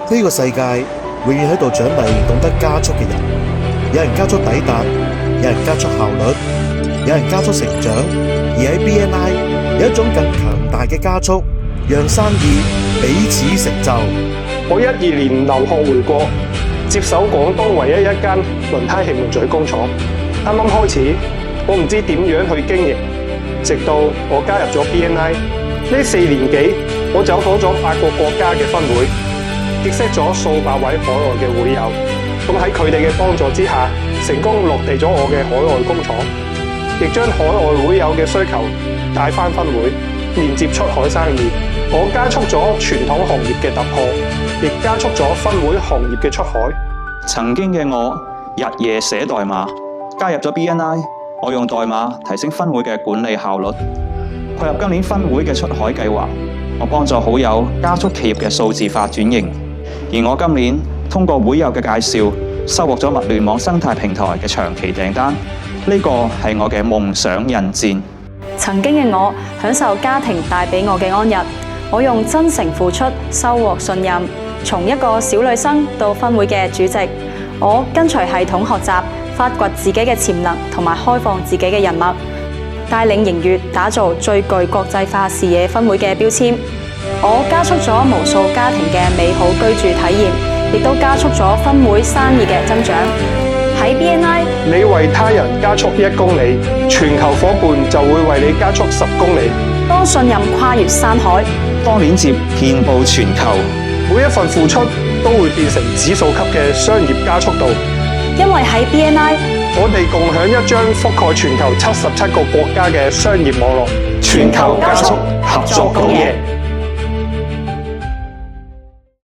呢個世界永遠喺度獎勵懂得加速嘅人，有人加速抵達，有人加速效率，有人加速成長，而喺 BNI 有一種更強大嘅加速，讓生意彼此成就。我12年留學回國，接手廣東唯一一間輪胎氣門嘴工廠。啱啱開始，我唔知點樣去經營，直到我加入咗 BNI。呢4年幾，我走訪咗8個國家嘅分會，結識咗數百位海外嘅會友。咁喺佢哋嘅幫助之下，成功落地咗我嘅海外工廠，亦將海外會友嘅需求帶返分會，連接出海生意。我加速咗傳統行業嘅突破，亦加速咗分會行業嘅出海。曾經嘅我日夜寫代碼，加入咗 BNI， 我用代碼提升分會嘅管理效率。配合今年分會嘅出海計劃，我幫助好友加速企業嘅數字化轉型。而我今年通過會友嘅介紹，收穫咗物聯網生態平台嘅長期訂單。呢個係我嘅夢想引薦。曾經嘅我享受家庭帶俾我嘅安逸，我用真誠付出收穫信任。從一個小女生到分會嘅主席，我跟隨系統學習，發掘自己嘅潛能同埋開放自己嘅人脈，帶領盈悅打造最具國際化視野分會嘅標籤。我加速咗無數家庭嘅美好居住體驗，亦都加速咗分會生意嘅增長。喺 BNI， 你為他人加速1公里，全球夥伴就會為你加速10公里。當信任跨越山海，當鏈接遍佈全球，每一份付出都會變成指數級嘅商業加速度。因為喺 BNI， 我哋共享一張覆蓋全球77個國家嘅商業網絡，全球加速合作共贏。